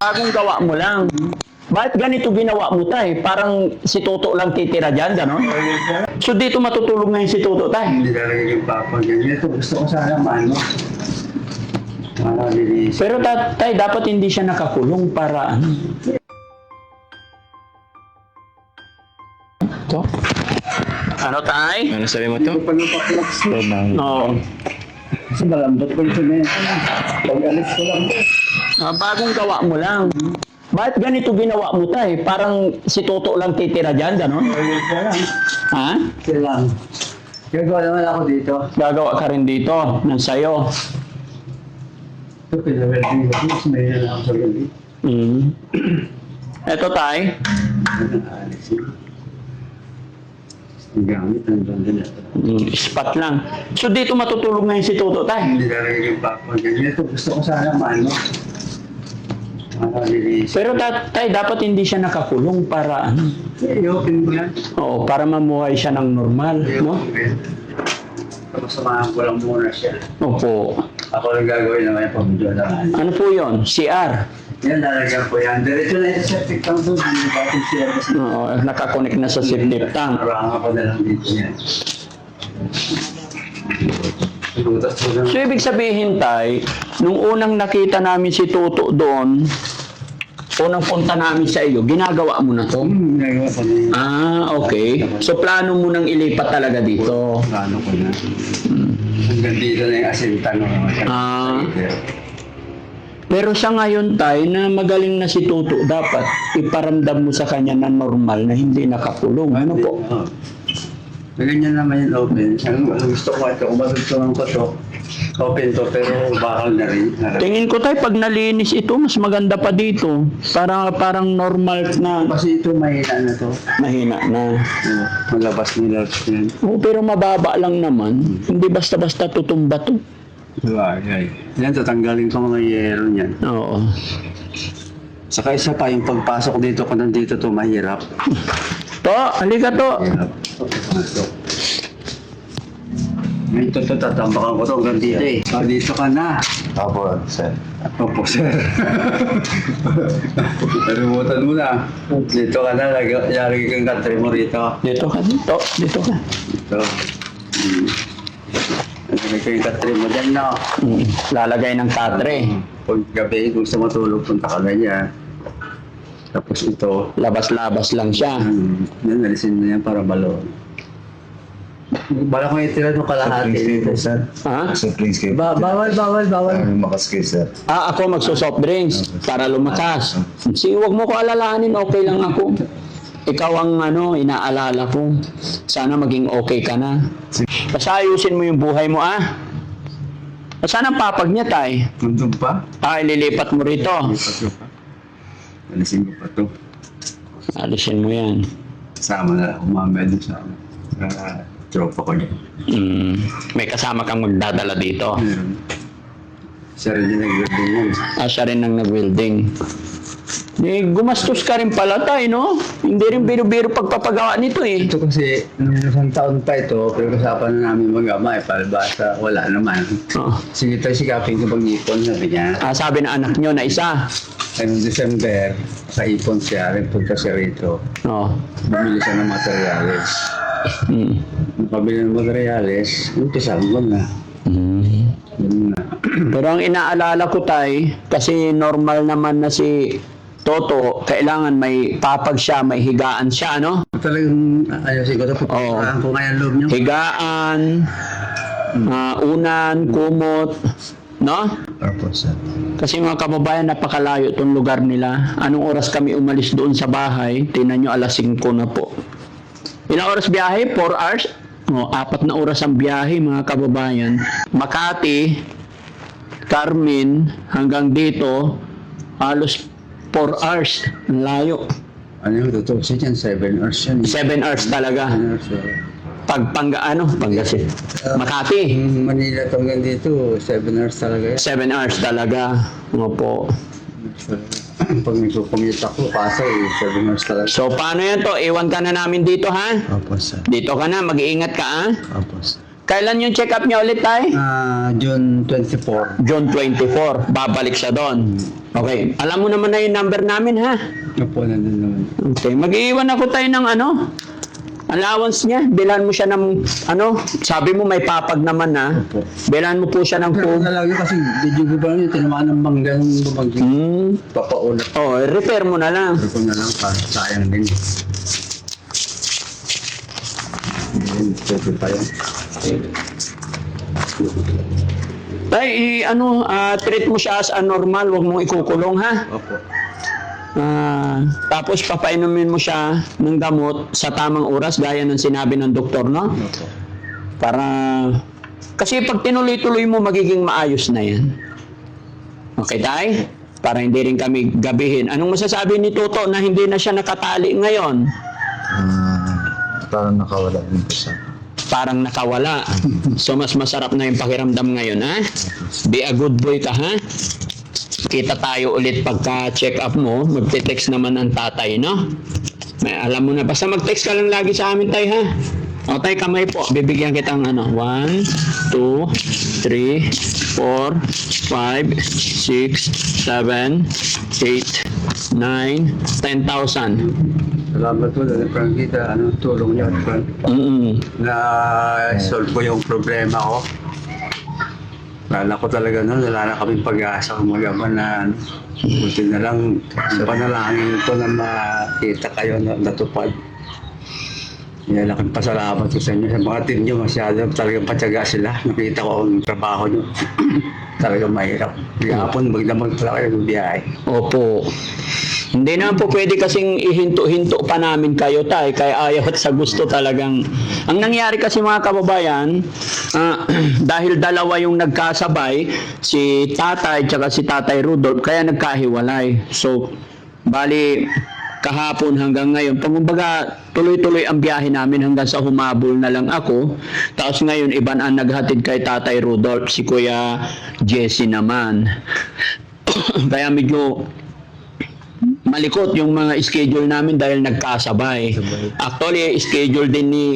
Bagong gawa mo lang. Bakit ganito ginawa mo, tay? Parang si Toto lang titira dyan, gano'n? So dito matutulog ngayon si Toto, tay? Hindi talaga yung papa ganyan. Ito gusto ko sana maano. Linis. Pero tay, dapat hindi siya nakakulong para ano? Ito? Ano, tay? Ano sabi mo to? Pag napaklaks ko. Oo. Kasi malambot ko yung semento. Pag alis ko lang. Bagong gawa mo lang. Bakit ganito ginawa mo, tay? Parang si Toto lang titira dyan, gano'n? Kaya lang. Ha? Kaya lang. Gagawa naman ako dito. Gagawa ka rin dito, ng sayo. Ito, pinawelding ko. Mas may na lang ako sa gabi. Eto, tay. Alis yun. Ang gamit, ang ganda na ito. Spot lang. So dito matutulog ngayon si Toto, tay? Hindi talaga yung papa ganyan. Ito gusto ko sana maano. Linis. Pero tay, dapat hindi siya nakakulong para ano? I-open ko yan. Oo, para mamuhay siya ng normal, no? Masamahan ko lang muna siya. Opo. Ako lang gagawin naman yung pamilyo lang. Ano po yon? CR. Yan, lalagyan ko yan. Diretso na yung septic tank doon. Hindi ba kung siya kasi Oo, nakakonect na sa septic tank. narangan ko na lang dito yan. Butas ko lang. So ibig sabihin, tay, nung unang nakita namin si Toto doon, unang punta namin sa iyo, ginagawa mo na to? Nagawa ko na yun. Okay. So plano mo nang ilipat talaga dito? Plano ko na. Hanggang dito na yung asintan mo naman siya. Pero sa ngayon, tay, na magaling na si Toto, dapat iparamdam mo sa kanya na normal, na hindi nakakulong. Ano po? Ganyan naman yung open. Ang gusto ko ito, kung magustuhan ko to, open to, pero bakal na rin. Tingin ko, tay, pag nalinis ito, mas maganda pa dito. Parang normal na Kasi ito mahina na to. mahina na. Malabas nila yan. Oo, pero mababa lang naman. Hindi basta-basta tutumba to. Diba? Yan, tatanggalin ko mga yero niyan. Oo. Saka isa pa, yung pagpasok dito ko nandito to, mahirap. To, halika to. Mahirap. Pasok. Ngayon to, tatambakan ko to hanggang dito eh. Dito ka na. Opo, sir. Opo, sir. Nalimutan mo na. Dito ka na, lagi kang country mo rito. Dito ka, dito. Dito ka. Dito. Lagi kang country mo dyan, no? Lalagay ng katre. Pag gabi, gusto matulog, punta ka na niya. Tapos ito, Labas-labas lang siya. yan, nalisin mo yan para balon. Bala ko itira nung kalahati dito, sir. Ha? Sa Prince kayo. Bawal. Makas kayo, sir. Ako magso-soft drinks para lumakas. Huwag mo ko alalahanin, okay lang ako. Ikaw ang inaalala ko. Sana maging okay ka na. Basta ayusin mo yung buhay mo, Saan ang papag niya, tay? Nandun pa? Ililipat mo rito. Lipat ko pa. Alisin ko pa to. Alisin mo yan. Sama na ako mamaya dun sa tropa ko niya. May kasama kang magdadala dito. Meron. Siya rin yung nag-welding yan. Siya rin ang nag-welding. Gumastos ka rin pala, tay, no? Hindi rin biro-biro pagpapagawa nito, eh. Ito kasi, nung isang taon pa ito, pinag-usapan na namin mag-ama, palbasa, wala naman. Oh. Sige tayo sikapin ko pag-ipon, sabi niya. Sabi ng anak nyo na isa. Ay, noong December, sa ipon siya, rin punta siya rito. Oh. Bumili siya ng materyales. Nung pabili ng materyales, umpisahan ko na. Yun na. Pero ang inaalala ko, tay, kasi normal naman na si Toto, kailangan may papag siya, may higaan siya, no? Talagang ayusin ko ito. Oo. Pagkakaan ko ngayon loob niyo. Higaan, unan, kumot, no? Tapos, Kasi mga kababayan, napakalayo itong lugar nila. Anong oras kami umalis doon sa bahay? Tingnan nyo, alas 5 na po. Ilang oras biyahe? 4 hours? 4 na oras ang biyahe, mga kababayan. Makati, Carmen, hanggang dito, halos 4 hours. Ang layo. ano yung totoo siya dyan? 7 hours yan. 7 hours talaga. 7 hours. Pangasin. Makati. Manila to hanggang dito, 7 hours talaga yan. 7 hours talaga. Opo. Pag nagkukumute ako, kaso 7 hours talaga. So, paano yan to? Iwan ka na namin dito, ha? Opo, sir. Dito ka na, mag-iingat ka, ha? Opo, sir. Kailan yung check-up niya ulit, tay? June 24. June 24. Babalik siya doon. Okay. Alam mo naman na yung number namin, ha? Opo, nandun naman. Okay. Mag-iiwan ako tayo ng allowance niya. Bilan mo siya ng, sabi mo may papag naman, ha? Opo. Bilan mo po siya ng Pero talaga kasi yung ba yun, tinamaan ng bangga ng bumagin. Papaulat repair mo na lang. ko na lang para sayang din. Yun, pwede pa yun. Tay, treat mo siya as a normal, huwag mong ikukulong, ha? Opo. Tapos papainumin mo siya ng gamot sa tamang oras, gaya ng sinabi ng doktor, no? Opo. Para, kasi pag tinuloy-tuloy mo, magiging maayos na yan. Okay, tay? Para hindi rin kami gabihin. Anong masasabi ni Toto na hindi na siya nakatali ngayon? Parang nakawala din po siya. Parang nakawala. So, mas masarap na yung pakiramdam ngayon, ha? Be a good boy ka, ha? Kita tayo ulit pagka-check up mo. Magte-text naman ang tatay, no? May alam mo na. Basta mag-text ka lang lagi sa amin, tay, ha? O, tay, kamay po. Bibigyan kitang 1, 2, 3, 4, 5, 6, 7, 8, 9, 10,000. Salamat po, Frank, kita, tulong niyo, Frank. Na-solve ko yung problema ko. Kala ko talaga wala na kaming pag-asa kung magaman na buti na lang panalangin ko na makita kayo na natupad. Kaya laking pasalamat ko sa inyo. Sa mga team nyo, masyado talagang patyaga sila. Nakita ko ang trabaho nyo. Talagang mahirap. Hapon, magdamag pala kayo ng biyahe. Opo. Hindi na po pwede kasing ihinto-hinto pa namin kayo, tay. Kaya ayaw at sa gusto talagang. Ang nangyari kasi mga kababayan, dahil dalawa yung nagkasabay, si tatay at si tatay Rudolph, kaya nagkahiwalay. So, bali, kahapon hanggang ngayon, kumbaga tuloy-tuloy ang biyahe namin hanggang sa humabol na lang ako. Tapos ngayon, iban ang naghatid kay tatay Rudolph, si Kuya Jesse naman. Kaya medyo malikot yung mga schedule namin dahil nagkasabay. Actually, schedule din ni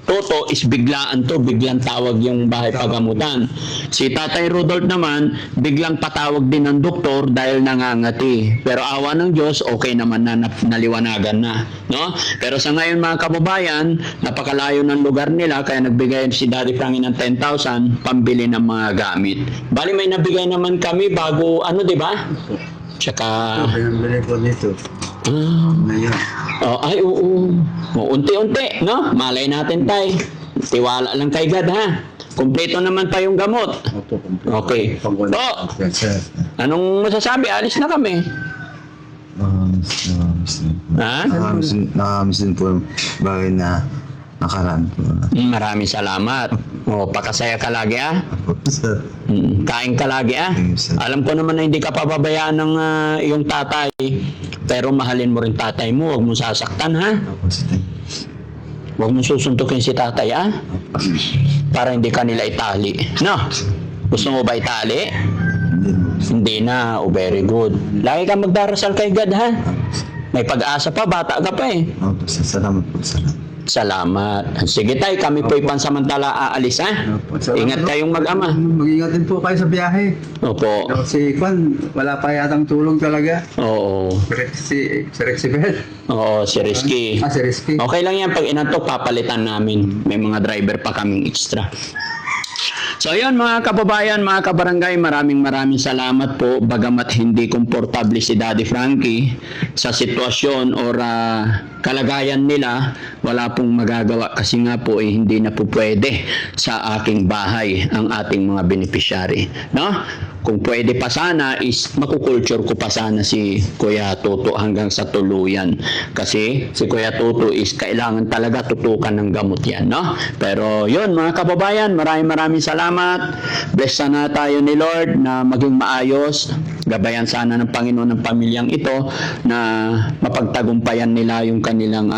Toto is biglaan to, biglang tawag yung bahay pagamutan. Si Tatay Rudolph naman, biglang patawag din ng doktor dahil nangangati. Pero awa ng Diyos, okay naman na, naliwanagan na. No? Pero sa ngayon mga kababayan, napakalayo ng lugar nila, kaya nagbigay si Daddy Frankie ng 10,000 pambili ng mga gamit. Bali may nabigay naman kami bago, di ba? Tsaka... Pinambili ko dito. Na yun. Oo. Unti-unti, no? Malay natin, tay. Tiwala lang kay God, ha? Kumpleto naman pa yung gamot. Opo, Okay. Pag-wala. So, Sir. anong masasabi? Alis na kami. Ha? Nakamiss din po yung bagay na nakaraan po. Maraming salamat. Pakasaya ka lagi, ha? Sir. Kain ka lagi, ha? Thank you, sir. Alam ko naman na hindi ka pababayaan ng iyong tatay. Pero mahalin mo rin tatay mo. Huwag mo sasaktan, ha? Ako si Tay. Huwag mo susuntukin si tatay, ha? Para hindi ka nila itali. No? Gusto mo ba itali? Hindi na. Oh, very good. Lagi ka magdarasal kay God, ha? May pag-asa pa. Bata ka pa, eh. Opo, sir. Salamat po, sir. Salamat. Sige, tay. Kami po'y pansamantala aalis, ha? Ingat kayong mag-ama. Mag-ingat din po kayo sa biyahe. Opo. Si Kwan, wala pa yatang tulong talaga. Oo. Si Rexibel. Oo, si Rizky. Si Rizky. Okay lang yan. Pag inantok, papalitan namin. May mga driver pa kaming extra. So ayun mga kababayan, mga kabarangay, maraming salamat po. Bagamat hindi komportable si Daddy Frankie sa sitwasyon or kalagayan nila, wala pong magagawa kasi nga po hindi na po pwede sa aking bahay ang ating mga beneficiary. No? Kung pwede pa sana is makukulture ko pa sana si Kuya Toto hanggang sa tuluyan. Kasi si Kuya Toto is kailangan talaga tutukan ng gamot yan. No? Pero yun mga kababayan, maraming salamat. Bless sana tayo ni Lord na maging maayos. Gabayan sana ng Panginoon ng pamilyang ito na mapagtagumpayan nila yung kanilang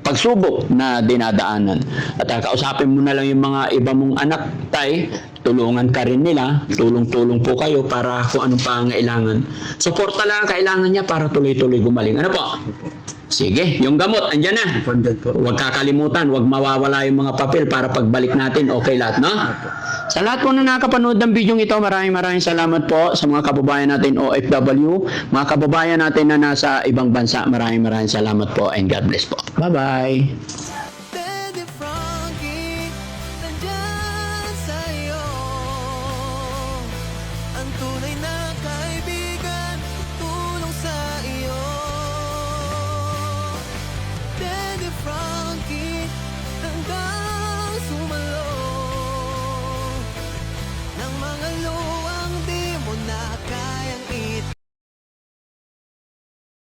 pagsubok na dinadaanan. At kausapin mo na lang yung mga iba mong anak, tay, tulungan ka rin nila, tulong-tulong po kayo para kung anong pangailangan. Suporta lang ang kailangan niya para tuloy-tuloy gumaling. Ano po? Sige, yung gamot, andyan na. Funded po. Huwag kakalimutan, huwag mawawala yung mga papel para pagbalik natin, okay lahat, no? Sa lahat po na nakapanood ng video ito, maraming salamat po sa mga kababayan natin OFW, mga kababayan natin na nasa ibang bansa, maraming salamat po and God bless po. Bye-bye!